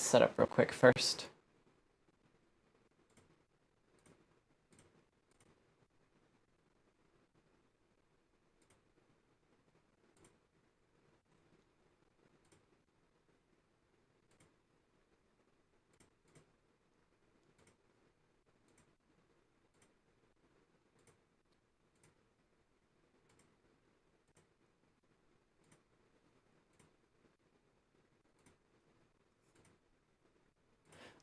set up real quick first.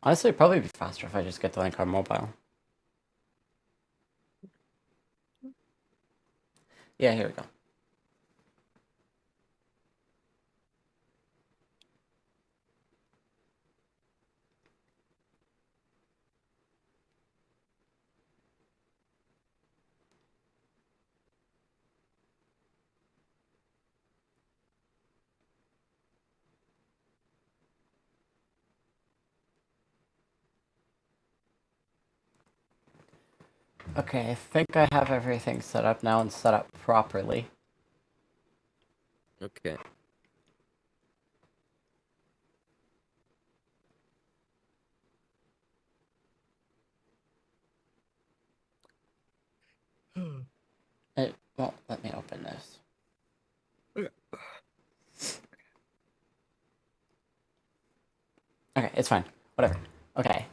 Honestly, it'd probably be faster if I just get the link on mobile. Yeah, here we go. Okay, I think I have everything set up now and set up properly. Okay. It won't let me open this. Okay, it's fine. Whatever. Okay.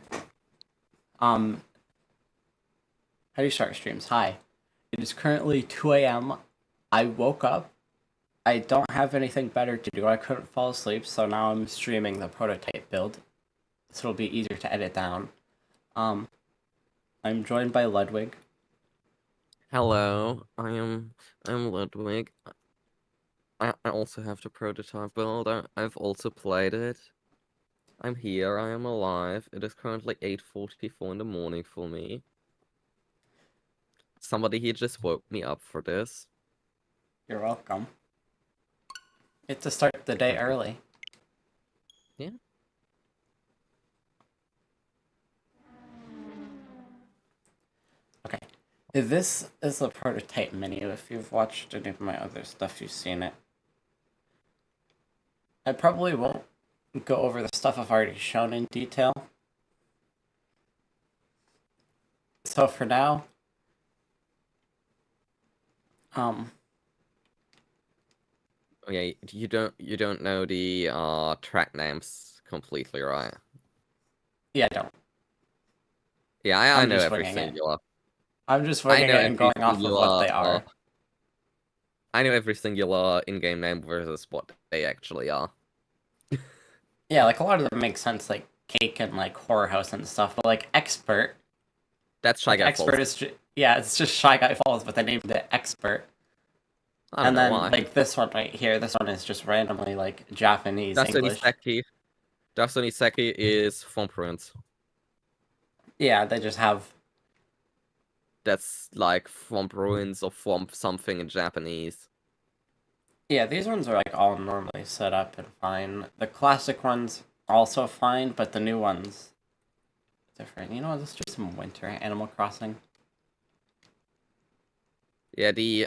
How do you start streams? Hi. It is currently 2 a.m. I woke up. I don't have anything better to do. I couldn't fall asleep, so now I'm streaming the prototype build. So it'll be easier to edit down. I'm joined by Ludwig. Hello, I'm Ludwig. I also have the prototype build. I've also played it. I'm here, I am alive. It is currently 8:44 in the morning for me. Somebody here just woke me up for this. You're welcome. Get to start the day early. Yeah. Okay. This is the prototype menu. If you've watched any of my other stuff, you've seen it. I probably won't go over the stuff I've already shown in detail. So for now, Okay, you don't know the track names completely, right? yeah, I don't. Yeah, I I'm know just winging everything it. you are. I'm just I winging know it and going everything off you of what they are. I know every singular in-game name versus what they actually are. Yeah, like a lot of them make sense, like Cake and like Horror House and stuff, but like Expert. That's Shy Like Guy Expert Falls. is yeah, it's just Shy Guy Falls, but they named it Expert. I don't And know then why. like this one right here, this one is just randomly like Japanese English. Dasuni Seki is from Prince. Yeah, they just have That's like from ruins or from something in Japanese. yeah, these ones are like all normally set up and fine. The classic ones also fine, but the new ones different. You know, let's do some winter Animal Crossing. Yeah, the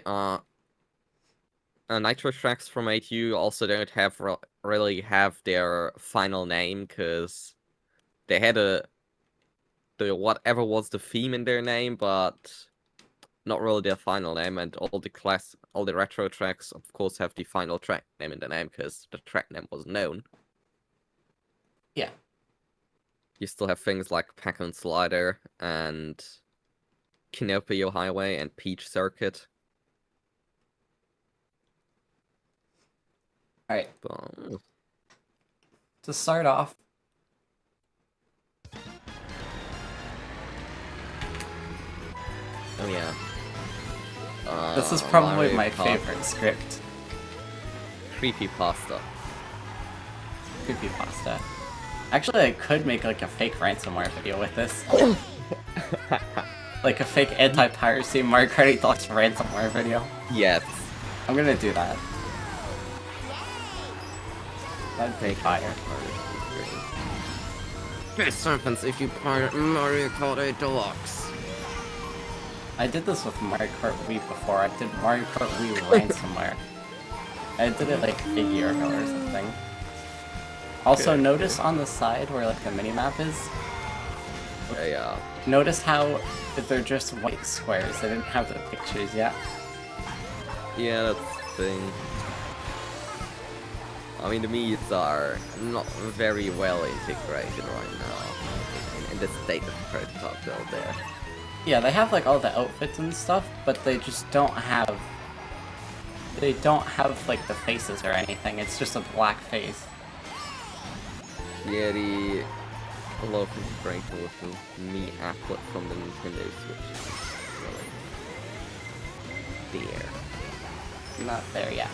Nitro tracks from 8U also don't have really have their final name because they had the whatever was the theme in their name, but not really their final name. And all the retro tracks, of course, have the final track name in the name because the track name was known. Yeah. You still have things like Pack and Slider and Kinopio Highway and Peach Circuit. Alright. But... To start off, oh yeah. this is probably Mario my Kart favorite script. Creepypasta. Creepypasta. Actually, I could make like a fake ransomware video with this. Like a fake anti-piracy Mario Kart 8 Deluxe ransomware video. Yes. I'm gonna do that. That'd be fire. This happens if you pirate Mario Kart 8 Deluxe. I did this with Mario Kart Wii before. I did Mario Kart Wii ransomware. I did it like a year ago or something. Also, Okay, notice on the side where like the mini map is. yeah. Notice how they're just white squares. They didn't have the pictures yet. Yeah, that's the thing. I mean, the meats are not very well integrated right now in the state of the prototype build there. Yeah, they have like all the outfits and stuff, but they just don't have. They don't have like the faces or anything. It's just a black face. Yeah, the love integration with the meat applet from the Nintendo Switch is really there. Not there yet.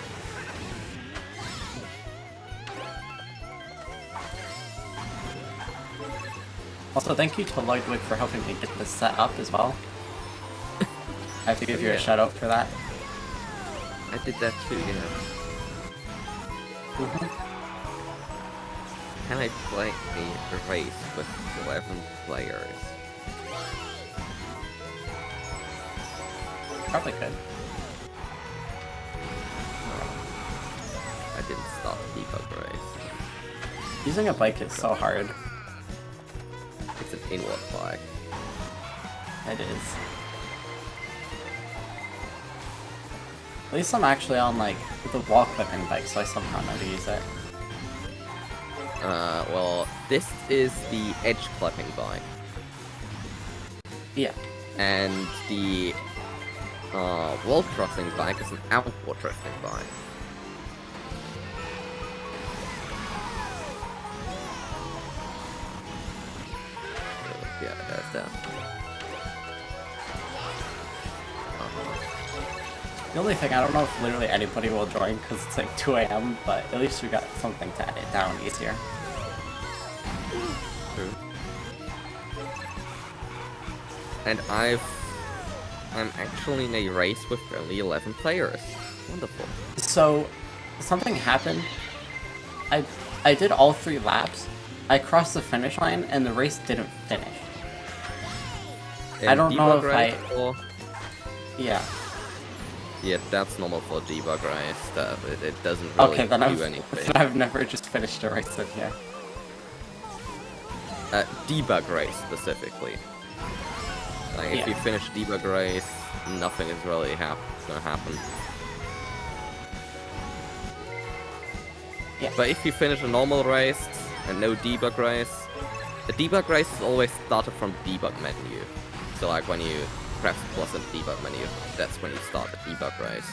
Also, thank you to Ludwig for helping me get this set up as well. I have to give you a shout out for that. I did that too, yeah. Can I play a race with 11 players? Probably could. I didn't start the debug race. Using a bike is so hard. It's an inward bike. It is. At least I'm actually on like the wall clipping bike, so I somehow know to use it. Well, this is the edge clipping bike. Yeah. And the wall crossing bike is an outward drifting bike. So, yeah, there's that. The only thing, I don't know if literally anybody will join because it's like 2 a.m., but at least we got something to edit down easier. True. And I'm actually in a race with only 11 players. Wonderful. So, something happened. I did all 3 laps. I crossed the finish line, and the race didn't finish. I don't know if Yeah. Yeah, that's normal for debug race stuff. It doesn't really Okay, then do anything. then I've never just finished a race in here. Debug race specifically. Like if Yeah. you finish debug race, nothing is really gonna happen. Yeah. But if you finish a normal race and no debug race, the debug race is always started from the debug menu. So like when you press plus in the debug menu, that's when you start the debug race.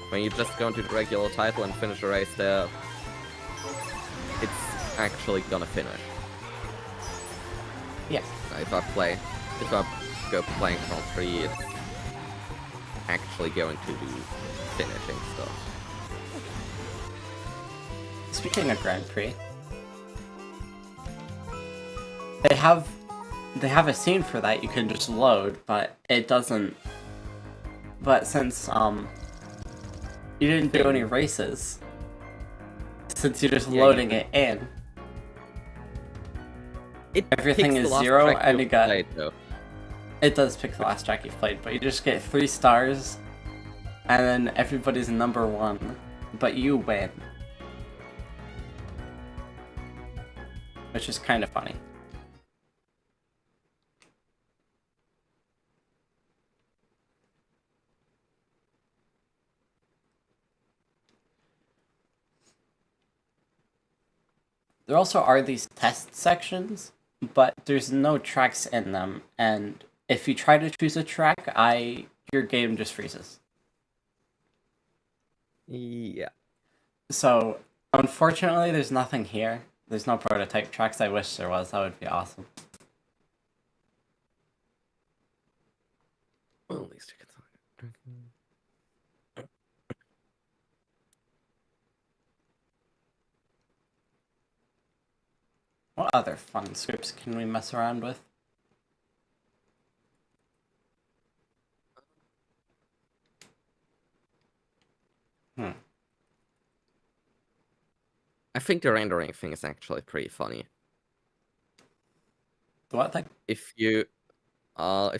When you just go into the regular title and finish a race there, it's actually gonna finish. Yeah. If I go playing Grand Prix, it's actually going to do finishing stuff. Speaking of Grand Prix, they have a scene for that you can just load, but it doesn't. But since you didn't do any races, since you're just loading it in, everything is 0, and you got. It does pick the last track you've played, but you just get 3 stars, and then everybody's number 1, but you win. Which is kind of funny. There also are these test sections, but there's no tracks in them, and if you try to choose a track, your game just freezes. Yeah. So, unfortunately, there's nothing here. There's no prototype tracks. I wish there was. That would be awesome. Well, at least you can talk. What other fun scripts can we mess around with? I think the rendering thing is actually pretty funny. What thing? If you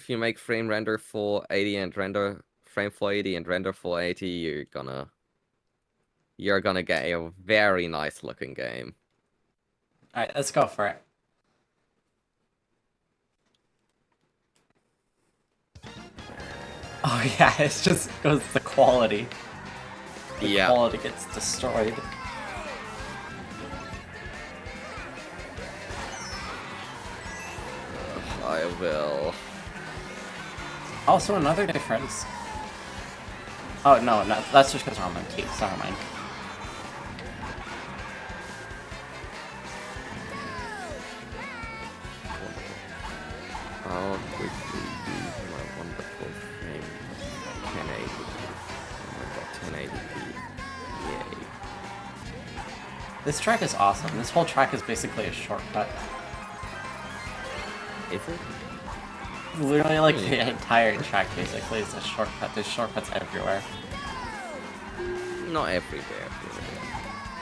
make frame render 480 and render frame 480 and render 480, you're gonna get a very nice looking game. Alright, let's go for it. Oh yeah, it just goes the quality. The quality gets destroyed. I will. Also, another difference. Oh no, that's just because I'm on keys. Never mind. How quickly use my wonderful frame 1080p. Oh my god, 1080p. Yay. This track is awesome. This whole track is basically a shortcut. Is it? Literally, like, the entire track basically is a shortcut. There's shortcuts everywhere. Not everywhere, really.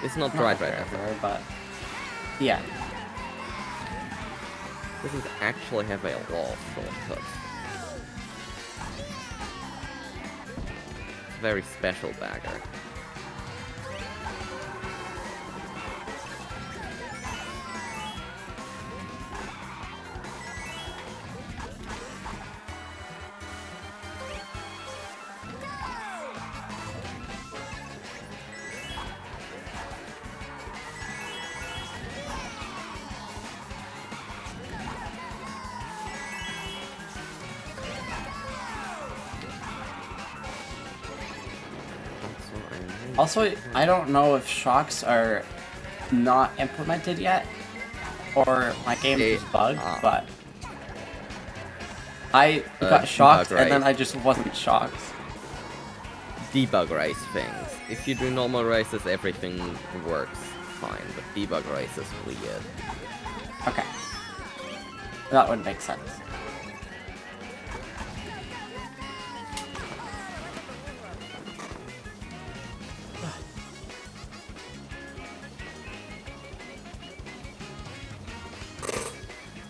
It's not right everywhere, but yeah. This is actually have a lot of shortcuts. Very special bagger. Also, I don't know if shocks are not implemented yet, or my game is bugged, but I got shocked and then I just wasn't shocked. Debug race things. If you do normal races, everything works fine, but debug race is weird. Okay. That would make sense.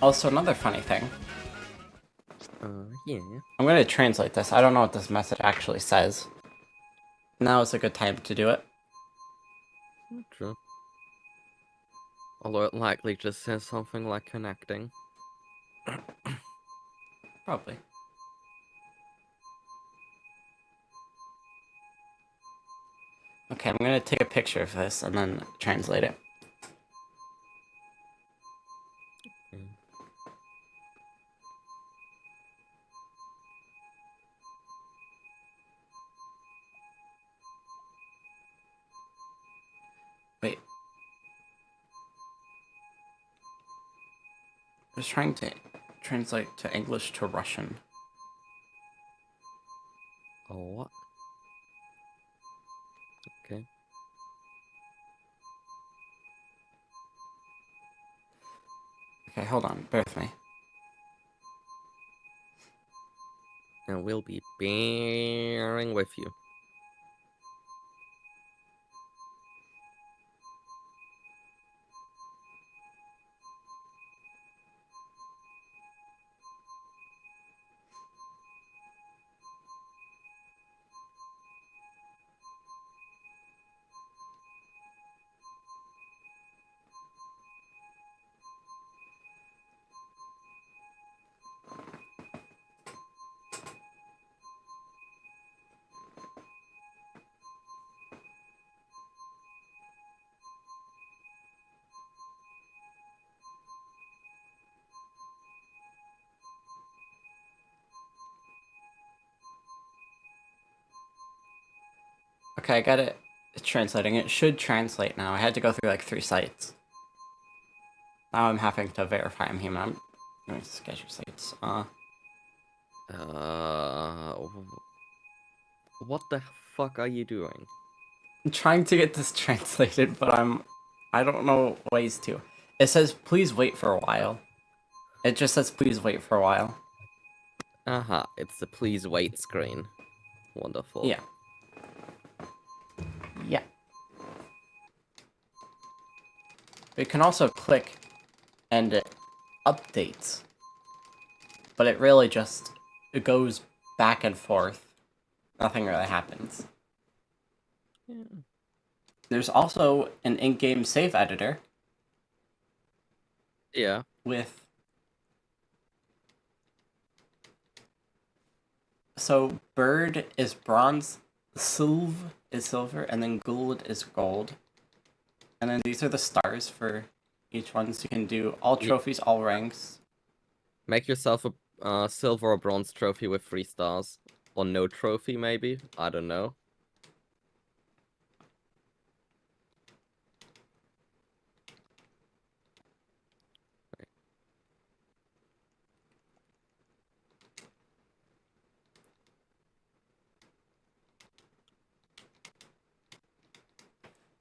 Also, another funny thing. Yeah. I'm gonna translate this. I don't know what this message actually says. Now is a good time to do it. True. Although it likely just says something like connecting. Probably. Okay, I'm gonna take a picture of this and then translate it. Okay. Wait. I was trying to translate to English to Russian. Oh, what? Okay. Okay, hold on. Bear with me. And we'll be bearing with you. Okay, I got it. It's translating. It should translate now. I had to go through like 3 sites. Now I'm having to verify I'm human. I'm going to sketchy sites. What the fuck are you doing? I'm trying to get this translated, but I don't know ways to. It says please wait for a while. It just says please wait for a while. It's the please wait screen. Wonderful. Yeah. Yeah. You can also click and it updates. But it really just, it goes back and forth. Nothing really happens. Yeah. There's also an in-game save editor. Yeah. with... So, bird is bronze, silv is silver, and then gold is gold. And then these are the stars for each one, so you can do all trophies, all ranks. Make yourself a silver or bronze trophy with 3 stars. Or no trophy, maybe? I don't know.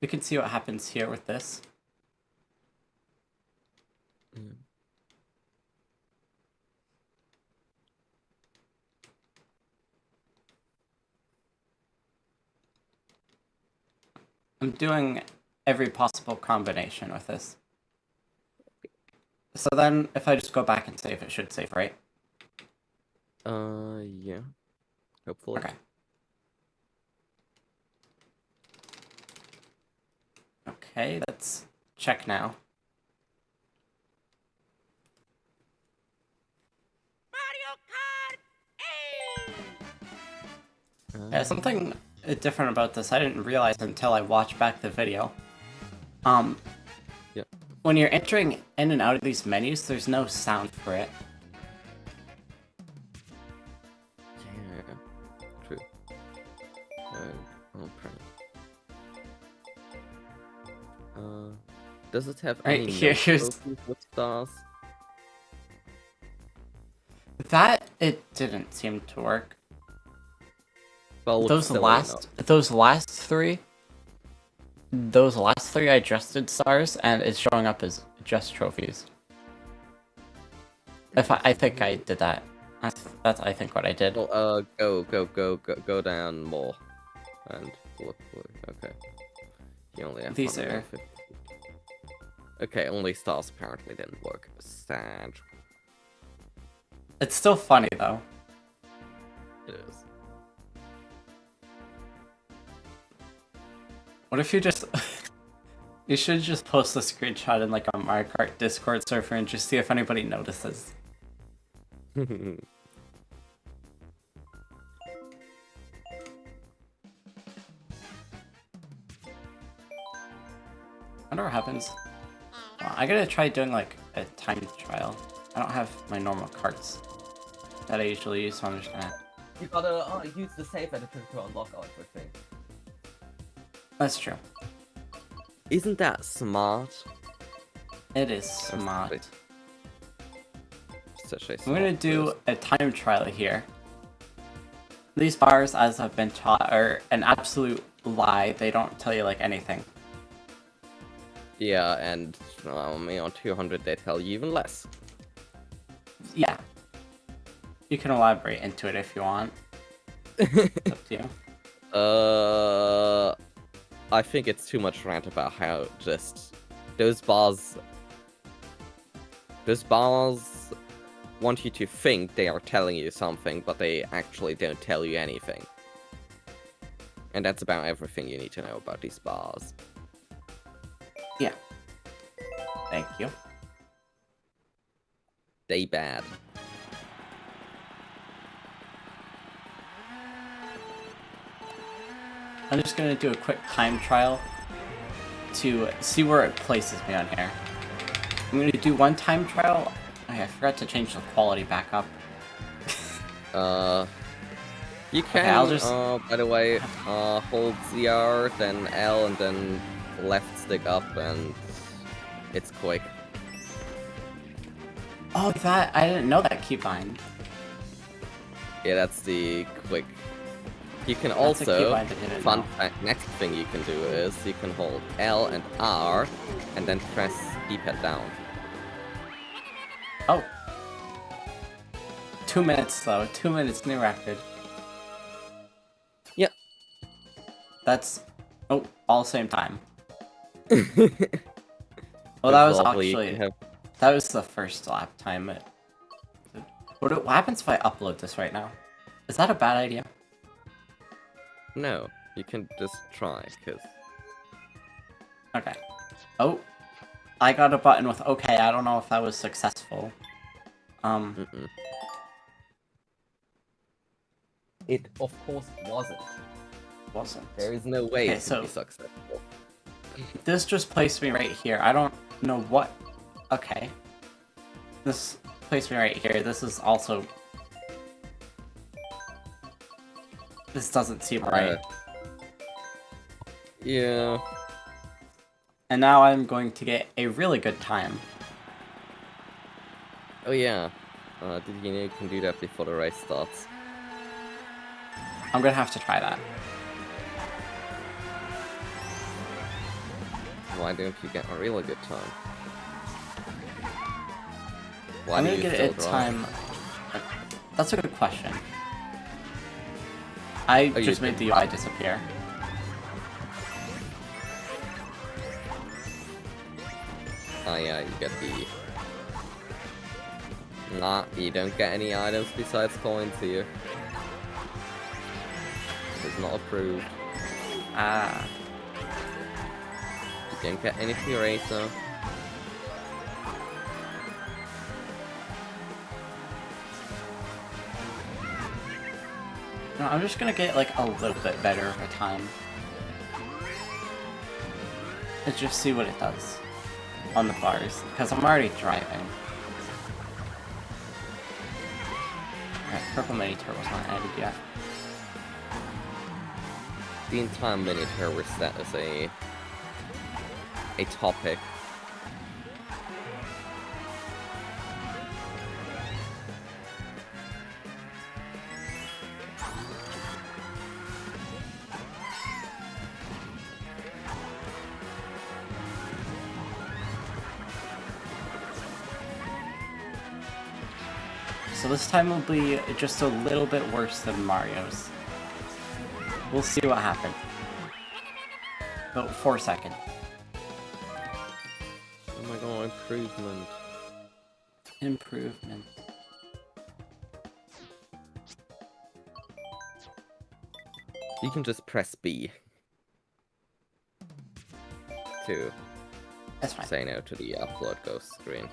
We can see what happens here with this. Mm. I'm doing every possible combination with this. So then, if I just go back and save, it should save, right? Yeah. Hopefully. Okay. Okay, let's check now. Yeah, something different about this I didn't realize until I watched back the video. Yeah. When you're entering in and out of these menus, there's no sound for it. Yeah. True. Okay. Does it have Right, any here's trophies with stars? that. It didn't seem to work. Well, Those last three. Those last three I adjusted stars, and it's showing up as just trophies. I think I did that. That's I think what I did. Well, go down more, and look. Okay. You only have These are... 150. Okay, only stars apparently didn't work. Sad. It's still funny though. It is. What if you just... You should just post a screenshot in like a Mario Kart Discord server and just see if anybody notices. I wonder what happens. Well, I gotta try doing like a timed trial. I don't have my normal carts that I usually use, so I'm just gonna... You gotta use the save editor to unlock everything. That's true. Isn't that smart? It is smart. I'm gonna do a time trial here. These bars, as I've been taught, are an absolute lie. They don't tell you like anything. Yeah, and on 200 they tell you even less. Yeah. You can elaborate into it if you want. It's up to you. I think it's too much rant about how just those bars want you to think they are telling you something, but they actually don't tell you anything. And that's about everything you need to know about these bars. Yeah. Thank you. They bad. I'm just gonna do a quick time trial to see where it places me on here. I'm gonna do one time trial. Okay, I forgot to change the quality back up. You can, Okay, I'll just... by the way, hold ZR, then L, and then left stick up, and it's quick. Oh, that... I didn't know that keybind. Yeah, that's the quick. You can That's also, a keybind I didn't fun know. fact, next thing you can do is you can hold L and R, and then press D-pad down. Oh. 2 minutes though. 2 minutes new record. Yep. That's... Oh, all same time. Well, that was actually... That was the first lap time. What happens if I upload this right now? Is that a bad idea? No, you can just try, because... Okay. Oh. I got a button with okay. I don't know if that was successful. Mm-mm. It, of course, wasn't. Wasn't. There is no way Okay, it could so be successful. this just placed me right here. I don't know what... Okay. This placed me right here. This is also... This doesn't seem right. Yeah. And now I'm going to get a really good time. Oh yeah. Did you know you can do that before the race starts? I'm gonna have to try that. Why don't you get a really good time? Why I'm do gonna you get still a drive? time... That's a good question. I you just made the UI disappear. Oh yeah, you get the... Nah, you don't get any items besides coins here. It's not approved. Ah. You don't get any eraser. No, I'm just gonna get like a little bit better of a time. And just see what it does on the bars, because I'm already driving. Alright, purple mini turbo's not added yet. The entire miniature was set as a topic. So this time will be just a little bit worse than Mario's. We'll see what happens. About 4 seconds. Oh my god, improvement. Improvement. You can just press B to That's fine. say no to the upload ghost screen.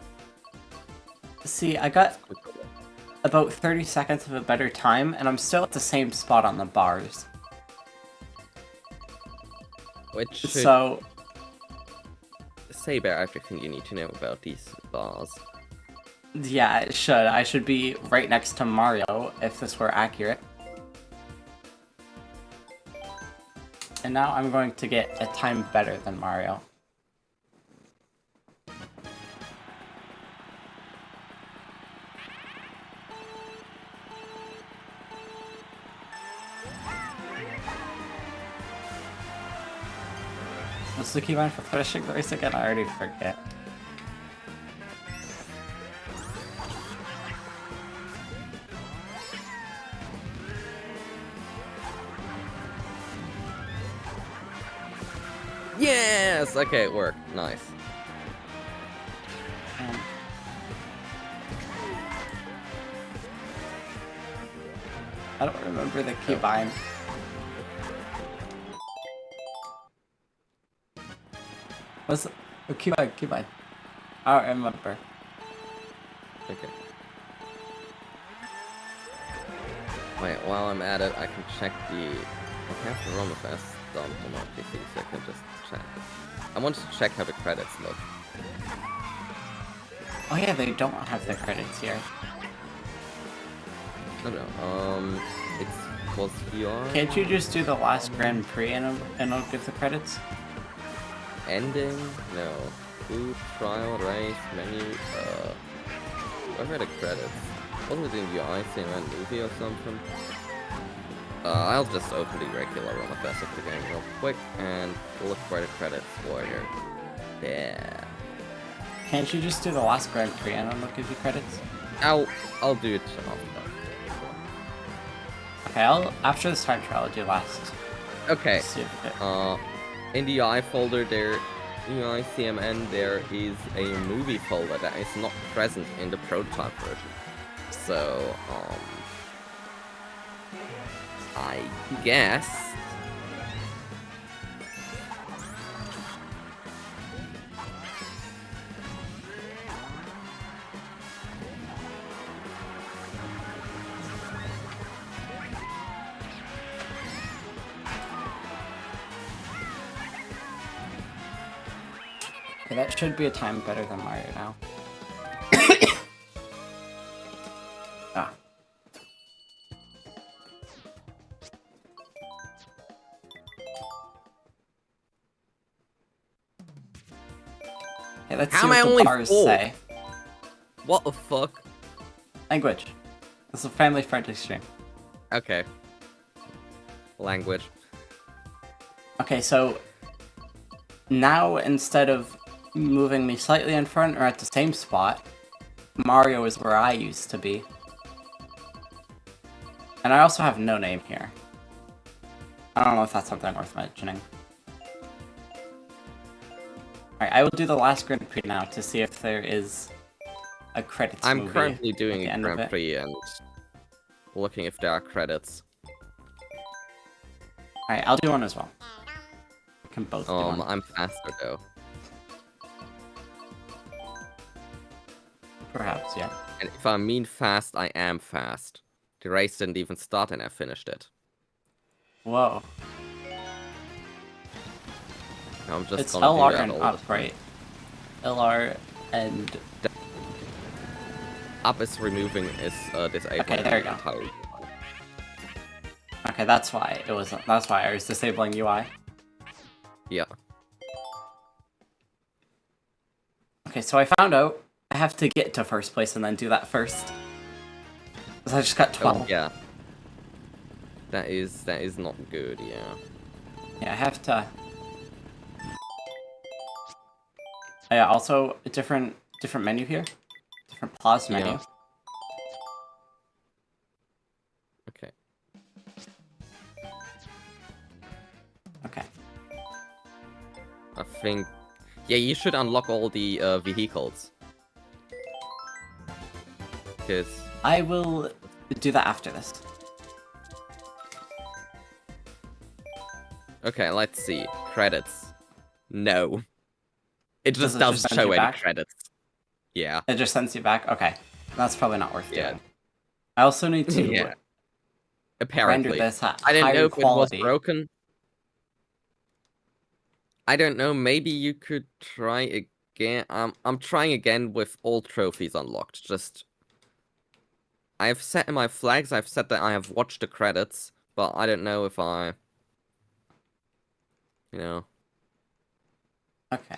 See, I got about 30 seconds of a better time, and I'm still at the same spot on the bars. Which should So, say about everything you need to know about these bars. yeah, it should. I should be right next to Mario, if this were accurate. And now I'm going to get a time better than Mario. What's the keybind for finishing the race again? I already forget. Yes! Okay, it worked. Nice. I don't remember the keybind. What's the... Oh, keybind. I don't remember. Okay. Wait, while I'm at it, I can check the... I have to run the fast dump on my PC, so I can just check. I want to check how the credits look. Oh yeah, they don't have the credits here. I don't know, it was here... Can't you just do the last Grand Prix and it'll give the credits? Ending? No. Food, trial, race, menu, where are the credits? Wasn't it in the icing and movie or something? I'll just open the regular run of the game real quick and look for the credits for you. Yeah. Can't you just do the last Grand Prix and it'll give you credits? I'll do it after. Okay, after this time trial, I'll do last. Okay. See if it... In the I folder there, UI CMN, there is a movie folder that is not present in the prototype version. So, I guess... that should be a time better than Mario now. Ah. Okay, let's How see am I what the only bars 4? say. What the fuck? Language. This is a family-friendly stream. Okay. Language. Okay, so now instead of moving me slightly in front or at the same spot, Mario is where I used to be. And I also have no name here. I don't know if that's something worth mentioning. Alright, I will do the last Grand Prix now to see if there is a credits I'm movie currently at doing the a end of Grand it. Prix and looking if there are credits. Alright, I'll do one as well. We can both do one. I'm faster though. Perhaps, yeah. And if I mean fast, I am fast. The race didn't even start and I finished it. Whoa. I'm just It's gonna LR do that and all up, the time. right? LR and... Up is removing is disabling. Okay, there you go. entirely. Okay, that's why it was. That's why I was disabling UI. Yeah. Okay, so I found out I have to get to first place and then do that first. Because I just got 12. Oh, yeah. That is not good, yeah. Yeah, I have to... Oh, yeah, also a different menu here. Different pause menu. Yeah. Okay. Okay. I think... Yeah, you should unlock all the vehicles. Because... I will do that after this. Okay, let's see. Credits. No. It Does just it doesn't just send show you any back? credits. Yeah. It just sends you back? Okay. That's probably not worth Yeah. doing. I also need to Yeah. render Apparently. this at I didn't higher know if quality. it was broken. I don't know, maybe you could try again. I'm trying again with all trophies unlocked. Just... I've set in my flags, I've said that I have watched the credits, but I don't know if I... You know... Okay.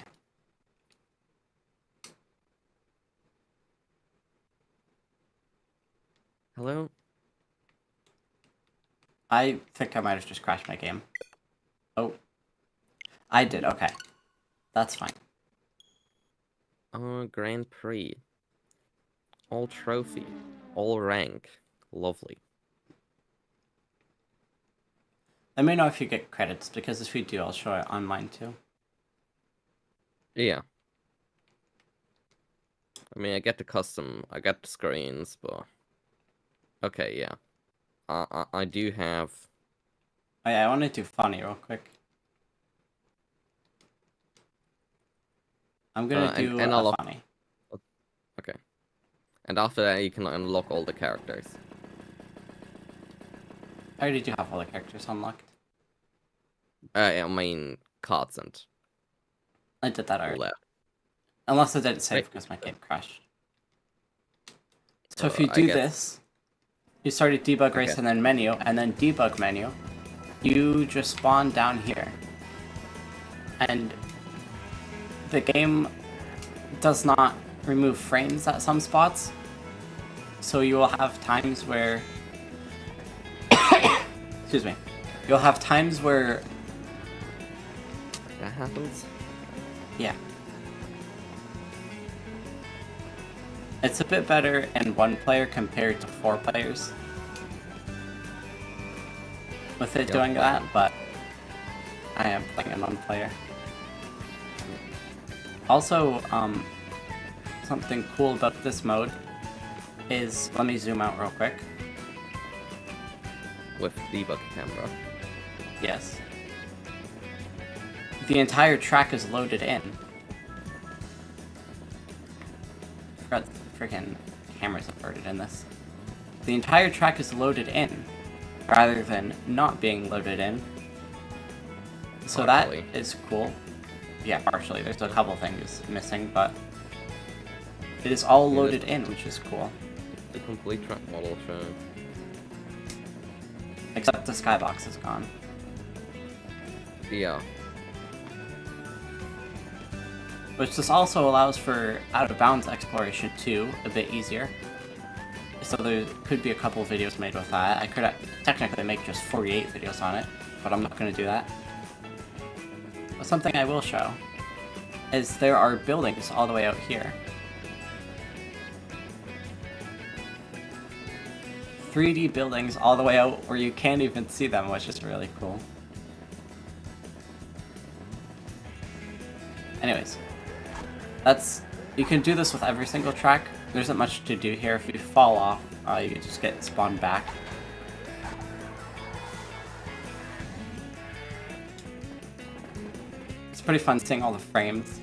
Hello? I think I might have just crashed my game. Oh. I did, okay. That's fine. Grand Prix. All trophy. All rank. Lovely. Let me know if you get credits, because if you do, I'll show it on mine too. Yeah. I mean, I get the screens, but... Okay, yeah. I do have... Oh yeah, I want to do funny real quick. I'm gonna do and a I'll- funny. Okay. And after that, you can unlock all the characters. I already do have all the characters unlocked. I mean, cards and I did that all already. that. Unless I didn't save Right. because my game crashed. So if you I do guess- this, you start at debug race Okay. and then menu, and then debug menu, you just spawn down here. And the game does not remove frames at some spots. So you will have times where... Excuse me. You'll have times where... That happens? Yeah. It's a bit better in 1 player compared to 4 players. With it Yeah. doing that, but I am playing in 1 player. Also, something cool about this mode is, let me zoom out real quick. With debug camera. Yes. The entire track is loaded in. Forgot the freaking camera's inverted in this. The entire track is loaded in, rather than not being loaded in. So Actually. that is cool. Yeah, partially. There's a couple things missing, but it is all Yeah, loaded in, which is cool. the complete track model shown. Except the skybox is gone. Yeah. Which this also allows for out-of-bounds exploration too, a bit easier. So there could be a couple videos made with that. I could technically make just 48 videos on it, but I'm not going to do that. But something I will show is there are buildings all the way out here. 3D buildings all the way out where you can't even see them, which is really cool. Anyways, you can do this with every single track. There isn't much to do here. If you fall off, you just get spawned back. It's pretty fun seeing all the frames.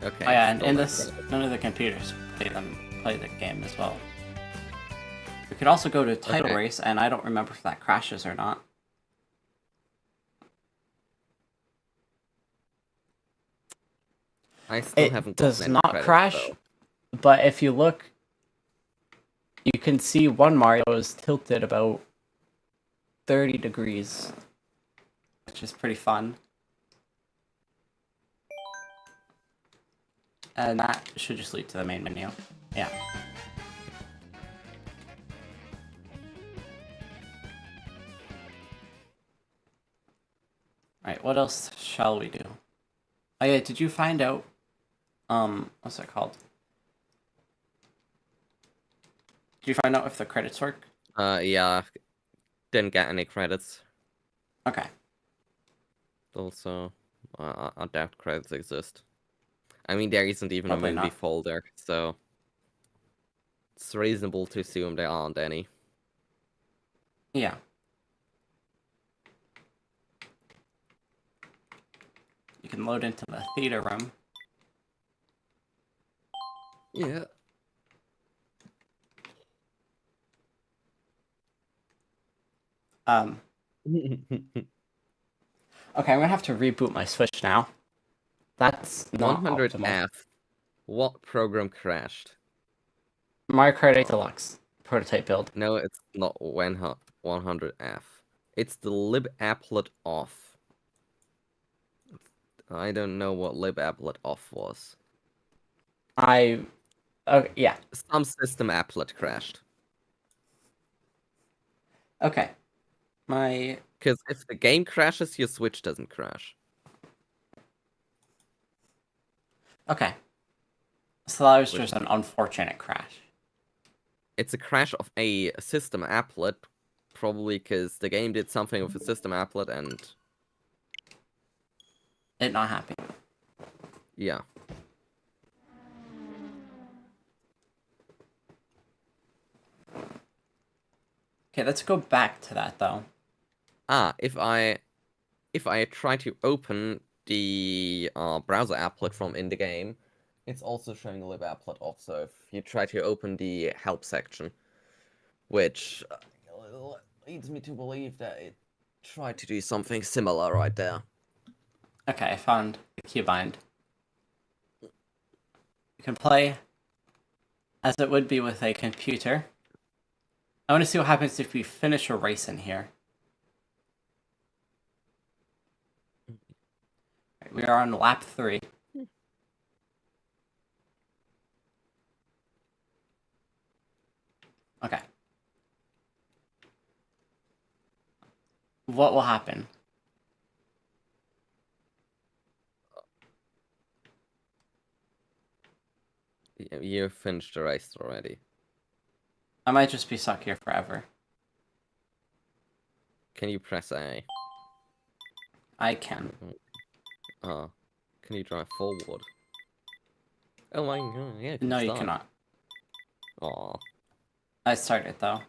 Okay. Oh yeah, and in this, none of the computers play the game as well. We could also go to title race, and I don't remember if that crashes or not. I still haven't gotten It does any not credits, crash, though. but if you look, you can see one Mario is tilted about 30 degrees, which is pretty fun. And that should just lead to the main menu. Yeah. Alright, what else shall we do? Oh yeah, did you find out, what's it called? Did you find out if the credits work? Yeah. Didn't get any credits. Okay. Also, I doubt credits exist. I mean, there isn't even Probably a movie not. folder, so it's reasonable to assume there aren't any. Yeah. You can load into the theater room. Yeah. Okay, I'm gonna have to reboot my Switch now. That's not 100 optimal. F. What program crashed? Mario Kart 8 Deluxe prototype build. No, it's not 100 F. It's the libapplet off. I don't know what libapplet off was. Okay, yeah. Some system applet crashed. Okay. Because if the game crashes, your Switch doesn't crash. Okay. So that was just an unfortunate crash. It's a crash of a system applet, probably because the game did something with a system applet and... It not happy. Yeah. Okay, let's go back to that though. If I try to open the browser applet from in the game, it's also showing the libapplet off. So if you try to open the help section, which leads me to believe that it tried to do something similar right there. Okay, I found the keybind. You can play as it would be with a computer. I want to see what happens if we finish a race in here. Right, we are on lap 3. Okay. What will happen? You finished the race already. I might just be stuck here forever. Can you press A? I can. Can you drive forward? Oh my god, yeah. No, you cannot. Aw. I started though.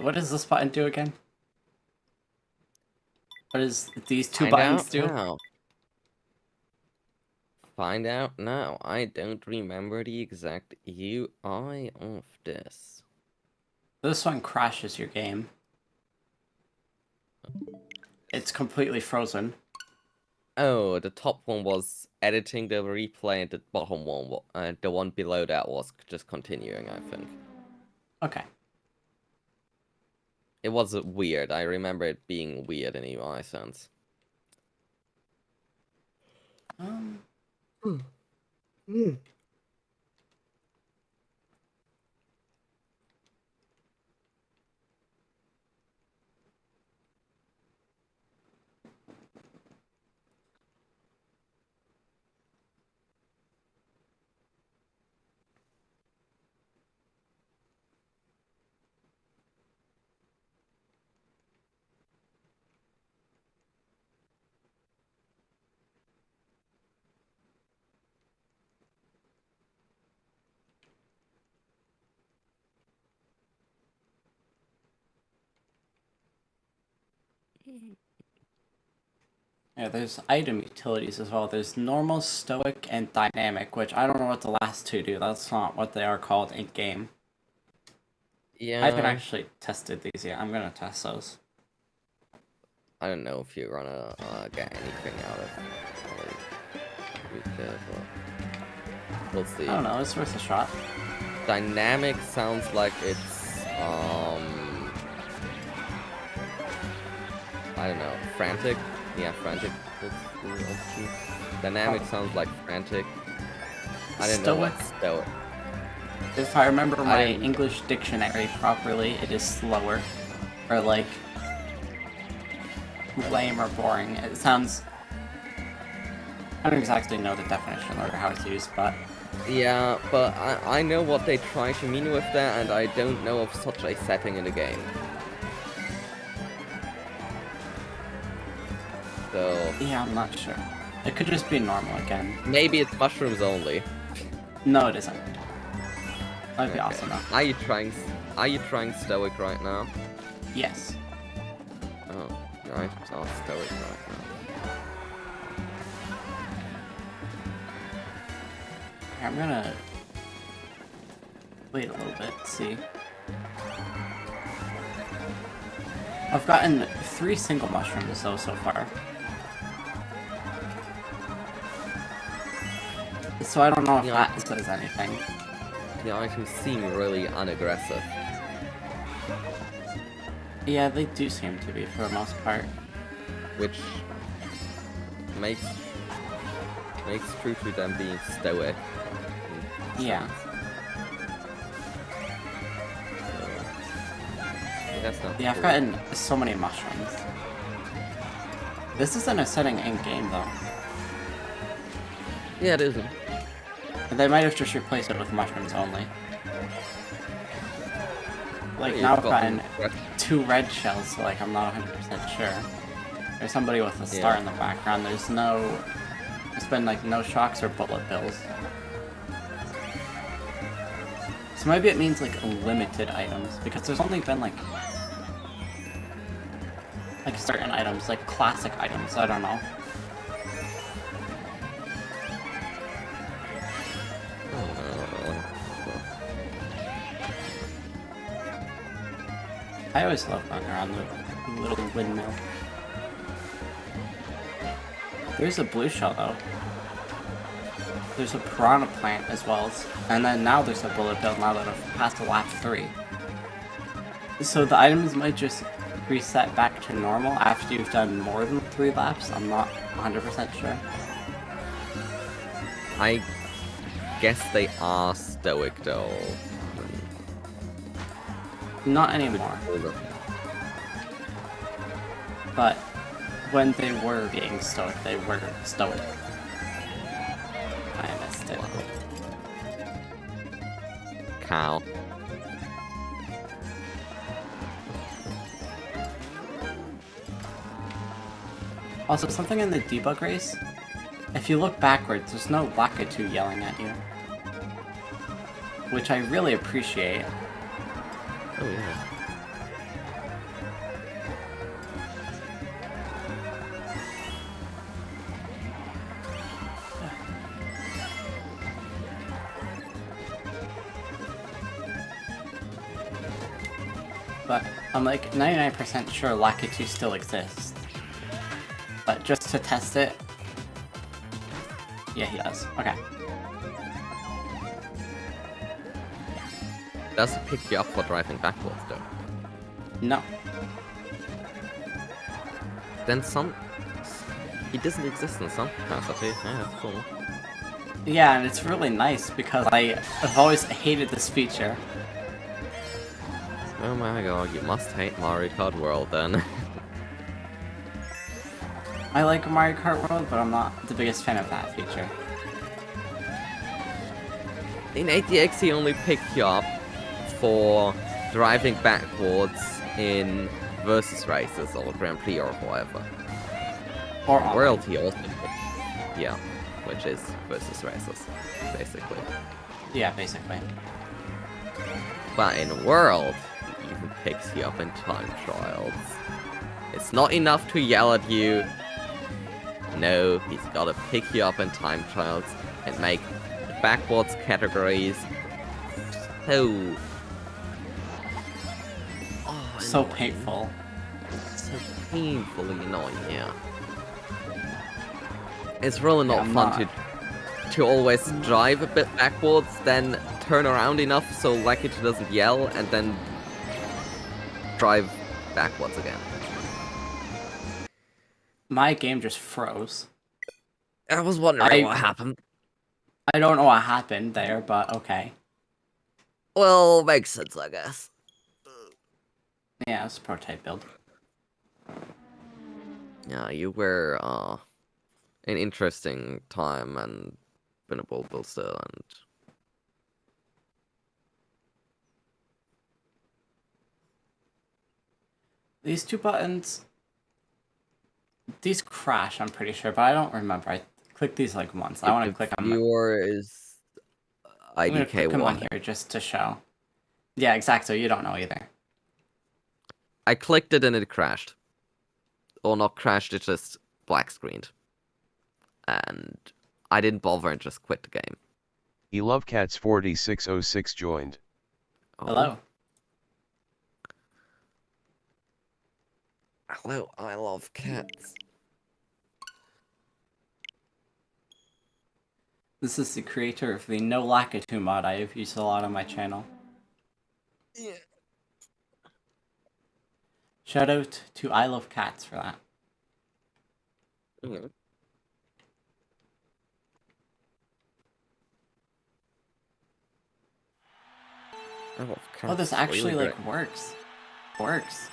What does this button do again? What does these two buttons do? Now. Find out now. I don't remember the exact UI of this. This one crashes your game. it's completely frozen. Oh, the top one was editing the replay, and the bottom one, the one below that was just continuing, I think. Okay. It was weird. I remember it being weird in UI sense. Yeah, there's item utilities as well. There's normal, stoic, and dynamic, which I don't know what the last two do. That's not what they are called in game. Yeah. I haven't actually tested these yet. I'm gonna test those. I don't know if you're gonna get anything out of it, but we'll see. I don't know. It's worth a shot. Dynamic sounds like it's I don't know, frantic. Yeah, frantic. Dynamic sounds like frantic. I didn't know what stoic. If I remember my English dictionary properly, it is slower, or like lame or boring. It sounds. I don't exactly know the definition or how it's used, but. Yeah, but I know what they try to mean with that, and I don't know of such a setting in the game. So... Yeah, I'm not sure. It could just be normal again. Maybe it's mushrooms only. No, it isn't. That'd be awesome though. Are you trying stoic right now? Yes. Oh, your items are stoic right now. I'm gonna wait a little bit, see. I've gotten 3 single mushrooms though so far. So I don't know if that says anything. The items seem really unaggressive. Yeah, they do seem to be for the most part. Which makes true to them being stoic. Yeah. Yeah, I've gotten so many mushrooms. This isn't a setting in game though. Yeah, it isn't. They might have just replaced it with mushrooms only. Like, Yeah, now I've gotten 2 red shells, so like I'm not 100% sure. There's somebody with a star in the background. There's been like no shocks or bullet bills. So maybe it means like limited items, because there's only been like certain items, like classic items, I don't know. I always love going around the little windmill. There's a blue shell though. There's a piranha plant as well, and then now there's a bullet bill now that I've passed a lap 3. So the items might just reset back to normal after you've done more than 3 laps. I'm not 100% sure. I guess they are stoic though. Not anymore. But when they were being stoic, they were stoic. I missed it. Cow. Also, something in the debug race, if you look backwards, there's no Lakitu yelling at you. Which I really appreciate. Oh yeah. But I'm like 99% sure Lakitu still exists. But just to test it. Yeah, he does. Okay. Does it pick you up for driving backwards, though? No. Then he doesn't exist in some capacity. Yeah, that's cool. Yeah, and it's really nice because I've always hated this feature. Oh my god, you must hate Mario Kart World then. I like Mario Kart World, but I'm not the biggest fan of that feature. In ATX, he only picked you up for driving backwards in versus races or Grand Prix or whatever. Or online. World, he also picked, yeah, which is versus races, basically. Yeah, basically. But in World, he even picks you up in time trials. It's not enough to yell at you. No, he's gotta pick you up in time trials and make the backwards categories so... So painful. So painfully annoying, yeah. It's really not fun to always drive a bit backwards, then turn around enough so Lucky doesn't yell, and then drive backwards again. My game just froze. I was wondering what happened. I don't know what happened there, but okay. Well, makes sense, I guess. Yeah, it's a prototype build. Yeah, you were an interesting time and been a build still, and these two buttons, these crash, I'm pretty sure, but I don't remember. I clicked these like once. I want to click on them. Yours I'm gonna IDK click them on one. here just to show. Yeah, exactly. You don't know either. I clicked it and it crashed. Or not crashed, it just black screened. And I didn't bother and just quit the game. eLoveCats4606 joined. Oh. Hello. Hello, I love cats. This is the creator of the No Lakitu mod I have used a lot on my channel. Yeah. Shout out to I Love Cats for that. Mm-hmm. I love cats. Oh, this actually really like works. Works.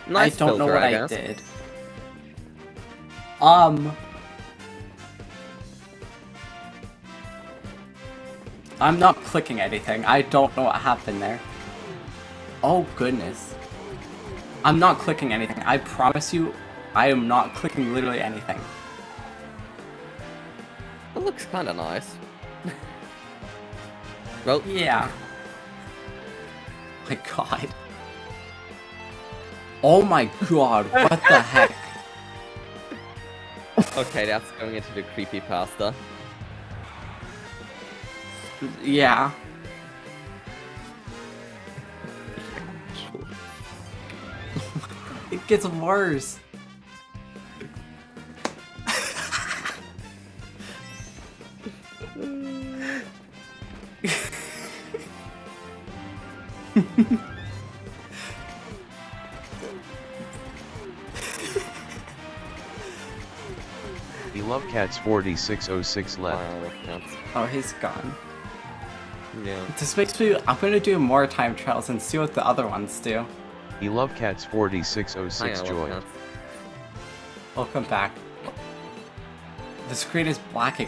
Nice I don't know filter, what I guess. did. I'm not clicking anything. I don't know what happened there. Oh goodness. I'm not clicking anything. I promise you, I am not clicking literally anything. It looks kind of nice. Well, Yeah. My god. Oh my god, what the heck? okay, that's going into the creepypasta. Yeah. It gets worse. eLoveCats4606 left. Oh, he's gone. Yeah. This makes me. I'm gonna do more time trials and see what the other ones do. eLoveCats4606 joined. Welcome back. The screen is black again.